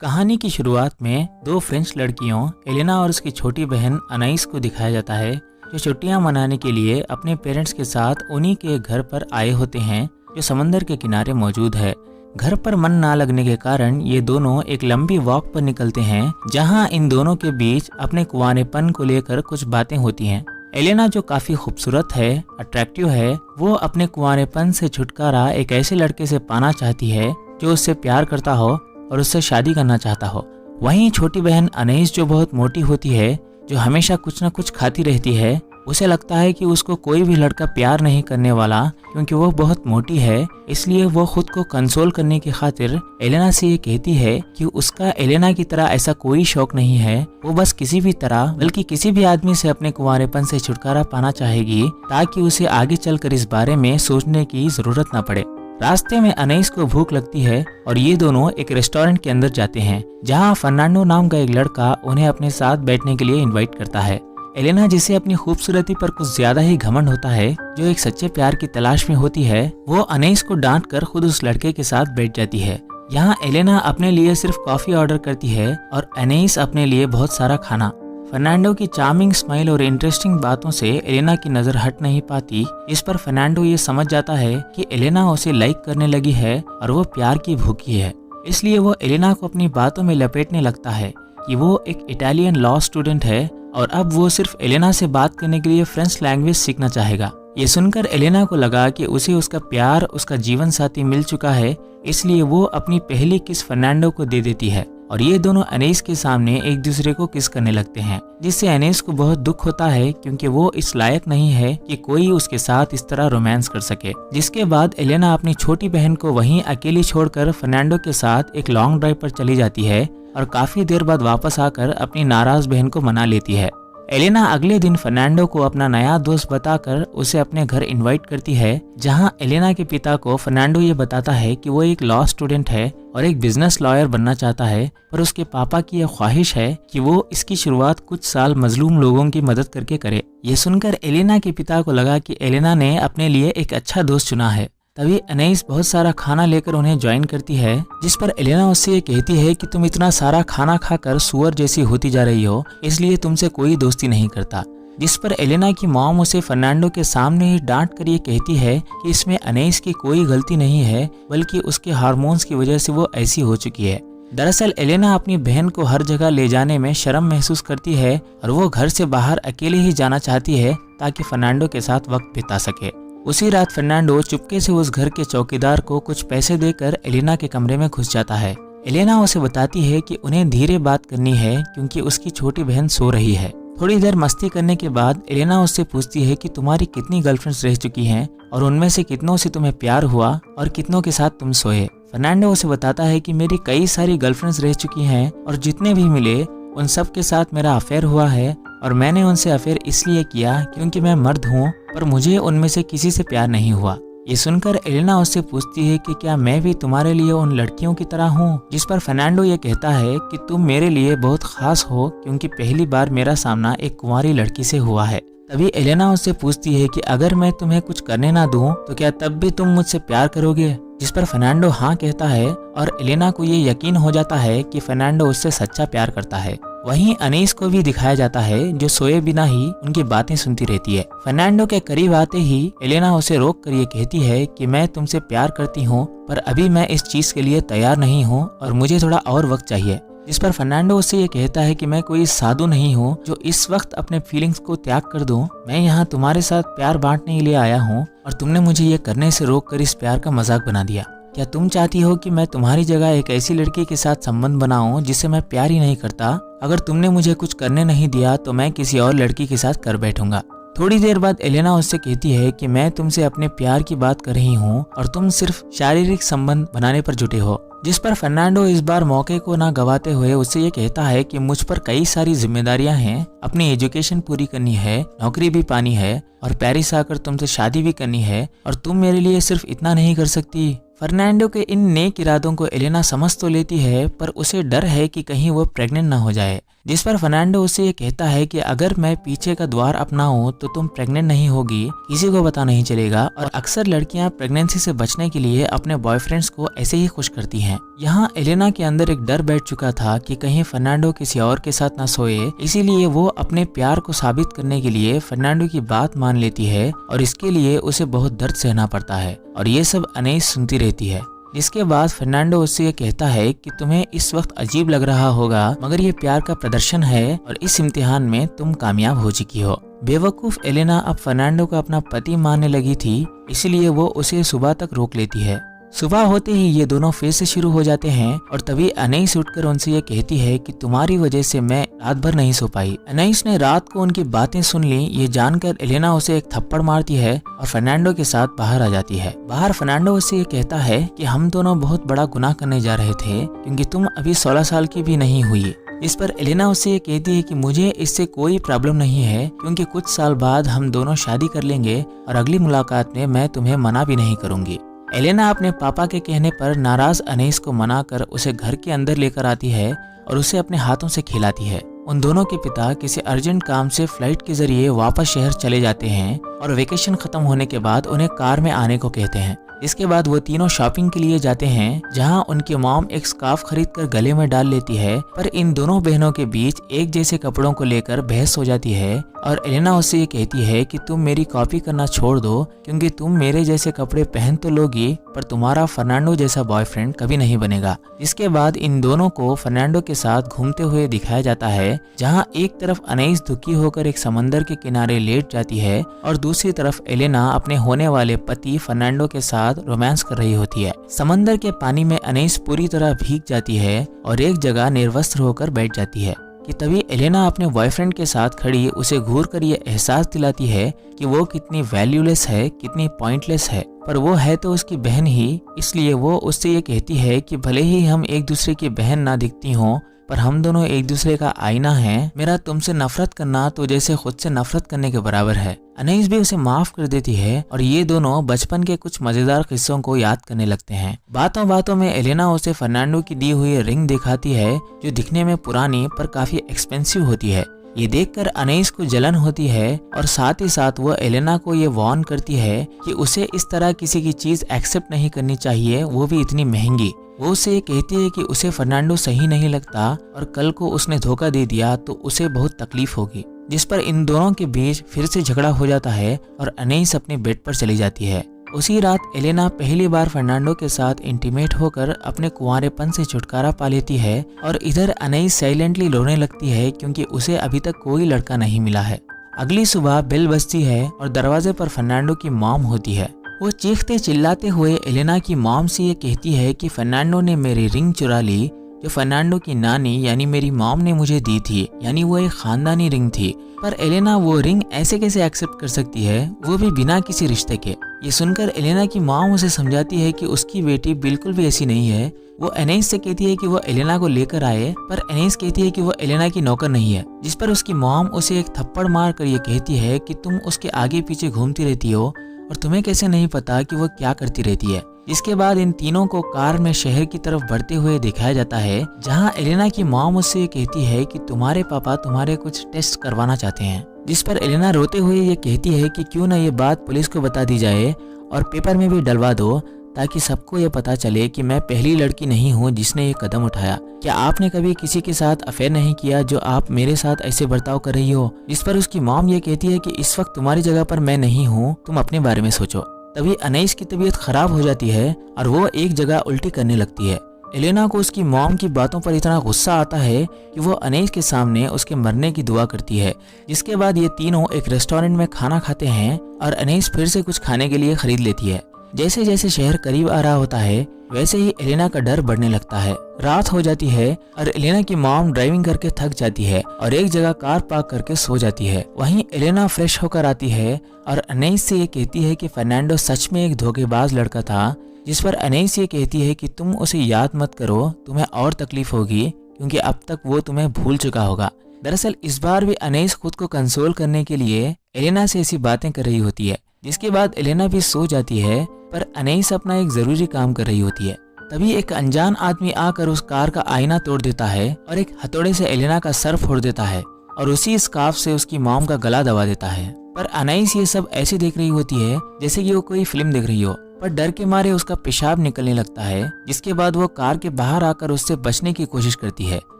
कहानी की शुरुआत में दो फ्रेंच लड़कियों एलेना और उसकी छोटी बहन अनाइस को दिखाया जाता है, जो छुट्टियां मनाने के लिए अपने पेरेंट्स के साथ उन्हीं के घर पर आए होते हैं जो समंदर के किनारे मौजूद है। घर पर मन ना लगने के कारण ये दोनों एक लंबी वॉक पर निकलते हैं, जहां इन दोनों के बीच अपने कुंवारेपन को लेकर कुछ बातें होती हैं। एलेना, जो काफी खूबसूरत है, अट्रैक्टिव है, वो अपने कुंवारेपन से छुटकारा एक ऐसे लड़के से पाना चाहती है जो उससे प्यार करता हो और उससे शादी करना चाहता हो। वहीं छोटी बहन अनाइस, जो बहुत मोटी होती है, जो हमेशा कुछ न कुछ खाती रहती है, उसे लगता है कि उसको कोई भी लड़का प्यार नहीं करने वाला क्योंकि वो बहुत मोटी है। इसलिए वो खुद को कंसोल करने की खातिर एलेना से ये कहती है कि उसका एलेना की तरह ऐसा कोई शौक नहीं है। वो बस किसी भी तरह बल्कि किसी भी आदमी से अपने कुंवारेपन से छुटकारा पाना चाहेगी ताकि उसे आगे चलकर इस बारे में सोचने की जरूरत न पड़े। रास्ते में अनाइस को भूख लगती है और ये दोनों एक रेस्टोरेंट के अंदर जाते हैं, जहां फर्नांडो नाम का एक लड़का उन्हें अपने साथ बैठने के लिए इनवाइट करता है। एलेना, जिसे अपनी खूबसूरती पर कुछ ज्यादा ही घमंड होता है, जो एक सच्चे प्यार की तलाश में होती है, वो अनाइस को डांट कर खुद उस लड़के के साथ बैठ जाती है। यहाँ एलेना अपने लिए सिर्फ कॉफी ऑर्डर करती है और अनाइस अपने लिए बहुत सारा खाना। फर्नांडो की चार्मिंग स्माइल और इंटरेस्टिंग बातों से एलेना की नजर हट नहीं पाती। इस पर फर्नांडो ये समझ जाता है कि एलेना उसे लाइक करने लगी है और वो प्यार की भूखी है। इसलिए वो एलेना को अपनी बातों में लपेटने लगता है कि वो एक इटालियन लॉ स्टूडेंट है और अब वो सिर्फ एलेना से बात करने के लिए फ्रेंच लैंग्वेज सीखना चाहेगा। ये सुनकर एलेना को लगा कि उसे उसका प्यार, उसका जीवन साथी मिल चुका है, इसलिए वो अपनी पहली किस फर्नांडो को दे देती है और ये दोनों अनाइस के सामने एक दूसरे को किस करने लगते हैं, जिससे अनाइस को बहुत दुख होता है क्योंकि वो इस लायक नहीं है कि कोई उसके साथ इस तरह रोमांस कर सके। जिसके बाद एलेना अपनी छोटी बहन को वहीं अकेली छोड़कर फर्नांडो के साथ एक लॉन्ग ड्राइव पर चली जाती है और काफी देर बाद वापस आकर अपनी नाराज बहन को मना लेती है। एलेना अगले दिन फर्नांडो को अपना नया दोस्त बताकर उसे अपने घर इनवाइट करती है, जहां एलेना के पिता को फर्नांडो ये बताता है कि वो एक लॉ स्टूडेंट है और एक बिजनेस लॉयर बनना चाहता है, पर उसके पापा की यह ख्वाहिश है कि वो इसकी शुरुआत कुछ साल मजलूम लोगों की मदद करके करे। ये सुनकर एलेना के पिता को लगा कि एलेना ने अपने लिए एक अच्छा दोस्त चुना है। तभी अनाइस बहुत सारा खाना लेकर उन्हें ज्वाइन करती है, जिस पर एलेना उससे ये कहती है कि तुम इतना सारा खाना खाकर सुअर जैसी होती जा रही हो, इसलिए तुमसे कोई दोस्ती नहीं करता। जिस पर एलेना की मॉम उसे फर्नांडो के सामने ही डांट कर ये कहती है कि इसमें अनाइस की कोई गलती नहीं है, बल्कि उसके हार्मोन्स की वजह से वो ऐसी हो चुकी है। दरअसल एलेना अपनी बहन को हर जगह ले जाने में शर्म महसूस करती है और वो घर से बाहर अकेले ही जाना चाहती है ताकि फर्नांडो के साथ वक्त बिता सके। उसी रात फर्नांडो चुपके से उस घर के चौकीदार को कुछ पैसे देकर एलेना के कमरे में घुस जाता है। एलेना उसे बताती है कि उन्हें धीरे बात करनी है क्योंकि उसकी छोटी बहन सो रही है। थोड़ी देर मस्ती करने के बाद एलेना उससे पूछती है कि तुम्हारी कितनी गर्लफ्रेंड्स रह चुकी हैं और उनमें से कितनों से तुम्हें प्यार हुआ और कितनों के साथ तुम सोए। फर्नांडो उसे बताता है कि मेरी कई सारी गर्लफ्रेंड्स रह चुकी हैं और जितने भी मिले उन सब के साथ मेरा अफेयर हुआ है और मैंने उनसे अफेयर इसलिए किया क्योंकि मैं मर्द हूँ, पर मुझे उनमें से किसी से प्यार नहीं हुआ। ये सुनकर एलेना उससे पूछती है कि क्या मैं भी तुम्हारे लिए उन लड़कियों की तरह हूँ, जिस पर फर्नांडो ये कहता है कि तुम मेरे लिए बहुत खास हो क्योंकि पहली बार मेरा सामना एक कुंवारी लड़की से हुआ है। तभी एलेना उससे पूछती है कि अगर मैं तुम्हें कुछ करने ना दूं तो क्या तब भी तुम मुझसे प्यार करोगे, जिस पर फर्नांडो हाँ कहता है और एलेना को ये यकीन हो जाता है कि फर्नांडो उससे सच्चा प्यार करता है। वहीं अनाइस को भी दिखाया जाता है, जो सोए बिना ही उनकी बातें सुनती रहती है। फर्नांडो के करीब आते ही एलेना उसे रोक कर ये कहती है कि मैं तुमसे प्यार करती हूँ, पर अभी मैं इस चीज के लिए तैयार नहीं हूँ और मुझे थोड़ा और वक्त चाहिए। जिस पर फर्नांडो उससे ये कहता है कि मैं कोई साधु नहीं हूँ जो इस वक्त अपने फीलिंग्स को त्याग कर दूं। मैं यहाँ तुम्हारे साथ प्यार बांटने के लिए आया हूँ और तुमने मुझे ये करने से रोक कर इस प्यार का मजाक बना दिया। क्या तुम चाहती हो कि मैं तुम्हारी जगह एक ऐसी लड़की के साथ संबंध बनाऊं जिससे मैं प्यार ही नहीं करता? अगर तुमने मुझे कुछ करने नहीं दिया तो मैं किसी और लड़की के साथ कर बैठूंगा। थोड़ी देर बाद एलेना उससे कहती है कि मैं तुमसे अपने प्यार की बात कर रही हूँ और तुम सिर्फ शारीरिक संबंध बनाने पर जुटे हो। जिस पर फर्नांडो इस बार मौके को ना गवाते हुए उससे ये कहता है कि मुझ पर कई सारी जिम्मेदारियां हैं, अपनी एजुकेशन पूरी करनी है, नौकरी भी पानी है और पेरिस आकर तुमसे शादी भी करनी है और तुम मेरे लिए सिर्फ इतना नहीं कर सकती। फर्नांडो के इन नेक इरादों को एलेना समझ तो लेती है, पर उसे डर है कि कहीं वो प्रेग्नेंट ना हो जाए। जिस पर फर्नांडो उससे ये कहता है कि अगर मैं पीछे का द्वार अपनाऊं तो तुम प्रेग्नेंट नहीं होगी, किसी को पता नहीं चलेगा। और अक्सर लड़कियां प्रेगनेंसी से बचने के लिए अपने बॉयफ्रेंड्स को ऐसे ही खुश करती हैं। यहाँ एलेना के अंदर एक डर बैठ चुका था कि कहीं फर्नांडो किसी और के साथ ना सोए, इसीलिए वो अपने प्यार को साबित करने के लिए फर्नांडो की बात मान लेती है और इसके लिए उसे बहुत दर्द सहना पड़ता है। और ये सब अनैस सुनती रहती है। जिसके बाद फर्नांडो उससे ये कहता है कि तुम्हें इस वक्त अजीब लग रहा होगा, मगर ये प्यार का प्रदर्शन है और इस इम्तिहान में तुम कामयाब हो चुकी हो। बेवकूफ एलेना अब फर्नांडो को अपना पति मानने लगी थी, इसलिए वो उसे सुबह तक रोक लेती है। सुबह होते ही ये दोनों फिर से शुरू हो जाते हैं और तभी अनैस उठकर उनसे ये कहती है कि तुम्हारी वजह से मैं रात भर नहीं सो पाई। अनैस ने रात को उनकी बातें सुन ली। ये जानकर एलेना उसे एक थप्पड़ मारती है और फर्नांडो के साथ बाहर आ जाती है। बाहर फर्नांडो उससे ये कहता है कि हम दोनों बहुत बड़ा गुनाह करने जा रहे थे, क्योंकि तुम अभी 16 साल की भी नहीं हुई। इस पर एलेना उससे ये कहती है कि मुझे इससे कोई प्रॉब्लम नहीं है, क्योंकि कुछ साल बाद हम दोनों शादी कर लेंगे और अगली मुलाकात में मैं तुम्हें मना भी नहीं करूंगी। एलेना अपने पापा के कहने पर नाराज अनैस को मनाकर उसे घर के अंदर लेकर आती है और उसे अपने हाथों से खिलाती है। उन दोनों के पिता किसी अर्जेंट काम से फ्लाइट के जरिए वापस शहर चले जाते हैं और वेकेशन खत्म होने के बाद उन्हें कार में आने को कहते हैं। इसके बाद वो तीनों शॉपिंग के लिए जाते हैं, जहां उनकी मॉम एक स्कार्फ खरीदकर गले में डाल लेती है। पर इन दोनों बहनों के बीच एक जैसे कपड़ों को लेकर बहस हो जाती है और एलेना उससे ये कहती है कि तुम मेरी कॉपी करना छोड़ दो, क्योंकि तुम मेरे जैसे कपड़े पहन तो लोगी पर तुम्हारा फर्नांडो जैसा बॉयफ्रेंड कभी नहीं बनेगा। इसके बाद इन दोनों को फर्नांडो के साथ घूमते हुए दिखाया जाता है, जहां एक तरफ अनैस दुखी होकर एक समंदर के किनारे लेट जाती है और दूसरी तरफ एलेना अपने होने वाले पति फर्नांडो के साथ रोमांस कर रही होती है। समंदर के पानी में अनैस पूरी तरह भीग जाती है और एक जगह निर्वस्त्र होकर बैठ जाती है कि तभी एलेना अपने बॉयफ्रेंड के साथ खड़ी उसे घूर कर ये एहसास दिलाती है कि वो कितनी वैल्यूलेस है, कितनी पॉइंटलेस है। पर वो है तो उसकी बहन ही, इसलिए वो उससे ये कहती है कि भले ही हम एक दूसरे की बहन ना दिखती हों, पर हम दोनों एक दूसरे का आईना हैं। मेरा तुमसे नफरत करना तो जैसे खुद से नफरत करने के बराबर है। अनैस भी उसे माफ कर देती है और ये दोनों बचपन के कुछ मजेदार किस्सों को याद करने लगते हैं। बातों बातों में एलेना उसे फर्नांडो की दी हुई रिंग दिखाती है, जो दिखने में पुरानी पर काफी एक्सपेंसिव होती है। ये देखकर अनैस को जलन होती है और साथ ही साथ वो एलेना को ये वार्न करती है कि उसे इस तरह किसी की चीज एक्सेप्ट नहीं करनी चाहिए, वो भी इतनी महंगी। वो उसे ये कहती है कि उसे फर्नांडो सही नहीं लगता और कल को उसने धोखा दे दिया तो उसे बहुत तकलीफ होगी। जिस पर इन दोनों के बीच फिर से झगड़ा हो जाता है और अनैस अपने बेड पर चली जाती है। उसी रात एलेना पहली बार फर्नांडो के साथ इंटीमेट होकर अपने कुंवारेपन से छुटकारा पा लेती है और इधर अनैस साइलेंटली रोने लगती है, क्योंकि उसे अभी तक कोई लड़का नहीं मिला है। अगली सुबह बेल बजती है और दरवाजे पर फर्नांडो की मॉम होती है। वो चीखते चिल्लाते हुए एलेना की मॉम से ये कहती है कि फर्नांडो ने मेरी रिंग चुरा ली, जो फर्नांडो की नानी यानी मेरी मॉम ने मुझे दी थी, यानी वो एक खानदानी रिंग थी। पर एलेना वो रिंग ऐसे कैसे एक्सेप्ट कर सकती है, वो भी बिना किसी रिश्ते के। ये सुनकर एलेना की मॉम उसे समझाती है कि उसकी बेटी बिल्कुल भी ऐसी नहीं है। वो अनैस से कहती है कि वो एलेना को लेकर आए, पर अनैस कहती है कि वो एलेना की नौकर नहीं है। जिस पर उसकी मॉम उसे एक थप्पड़ मार कर ये कहती है कि तुम उसके आगे पीछे घूमती रहती हो और तुम्हें कैसे नहीं पता कि वो क्या करती रहती है। इसके बाद इन तीनों को कार में शहर की तरफ बढ़ते हुए दिखाया जाता है, जहां एलेना की मॉम उससे ये कहती है कि तुम्हारे पापा तुम्हारे कुछ टेस्ट करवाना चाहते हैं। जिस पर एलेना रोते हुए ये कहती है कि क्यों ना ये बात पुलिस को बता दी जाए और पेपर में भी डलवा दो, ताकि सबको ये पता चले कि मैं पहली लड़की नहीं हूँ जिसने ये कदम उठाया। क्या आपने कभी किसी के साथ अफेयर नहीं किया जो आप मेरे साथ ऐसे बर्ताव कर रही हो? जिस पर उसकी मॉम ये कहती है कि इस वक्त तुम्हारी जगह पर मैं नहीं हूँ, तुम अपने बारे में सोचो। तभी अनैस की तबीयत खराब हो जाती है और वो एक जगह उल्टी करने लगती है। एलेना को उसकी मॉम की बातों पर इतना गुस्सा आता है कि वो अनैस के सामने उसके मरने की दुआ करती है। जिसके बाद ये तीनों एक रेस्टोरेंट में खाना खाते हैं और अनैस फिर से कुछ खाने के लिए खरीद लेती है। जैसे जैसे शहर करीब आ रहा होता है, वैसे ही एलेना का डर बढ़ने लगता है। रात हो जाती है और एलेना की मॉम ड्राइविंग करके थक जाती है और एक जगह कार पार्क करके सो जाती है। वहीं एलेना फ्रेश होकर आती है और अनैस से ये कहती है कि फर्नांडो सच में एक धोखेबाज लड़का था। जिस पर अनैस ये कहती है कि तुम उसे याद मत करो, तुम्हें और तकलीफ होगी, क्योंकि अब तक वो तुम्हें भूल चुका होगा। दरअसल इस बार भी अनैस खुद को कंसोल करने के लिए एलेना से ऐसी बातें कर रही होती है। जिसके बाद एलेना भी सो जाती है, पर अनैस अपना एक जरूरी काम कर रही होती है। तभी एक अनजान आदमी आकर उस कार का आईना तोड़ देता है और एक हथौड़े से एलेना का सर फोड़ देता है और उसी स्कार्फ से उसकी मॉम का गला दबा देता है। पर अनाइस ये सब ऐसे देख रही होती है जैसे कि वो कोई फिल्म देख रही हो, पर डर के मारे उसका पेशाब निकलने लगता है, जिसके बाद वो कार के बाहर आकर उससे बचने की कोशिश करती है।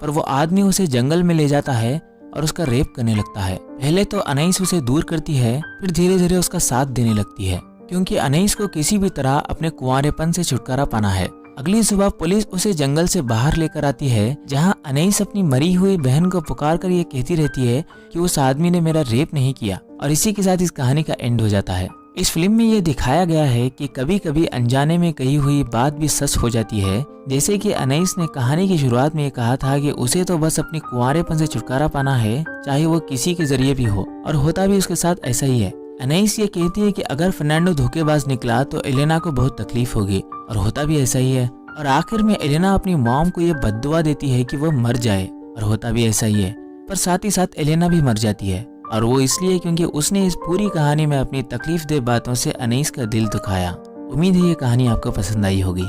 पर वो आदमी उसे जंगल में ले जाता है और उसका रेप करने लगता है। पहले तो अनाइस उसे दूर करती है, फिर धीरे धीरे उसका साथ देने लगती है, क्योंकि अनाइस को किसी भी तरह अपने कुंवारेपन से छुटकारा पाना है। अगली सुबह पुलिस उसे जंगल से बाहर लेकर आती है, जहां अनाइस अपनी मरी हुई बहन को पुकार कर ये कहती रहती है कि उस आदमी ने मेरा रेप नहीं किया। और इसी के साथ इस कहानी का एंड हो जाता है। इस फिल्म में ये दिखाया गया है कि कभी कभी अनजाने में कही हुई बात भी सच हो जाती है। जैसे कि अनाइस ने कहानी की शुरुआत में ये कहा था कि उसे तो बस अपने कुंवारेपन से छुटकारा पाना है, चाहे वो किसी के जरिए भी हो, और होता भी उसके साथ ऐसा ही है। अनाइस ये कहती है कि अगर फर्नांडो धोखेबाज निकला तो एलेना को बहुत तकलीफ होगी, और होता भी ऐसा ही है। और आखिर में एलेना अपनी मॉम को ये बद्दुआ देती है कि वो मर जाए, और होता भी ऐसा ही है। पर साथ ही साथ एलेना भी मर जाती है, और वो इसलिए क्योंकि उसने इस पूरी कहानी में अपनी तकलीफ दे बातों से अनाइस का दिल दुखाया। उम्मीद है ये कहानी आपको पसंद आई होगी।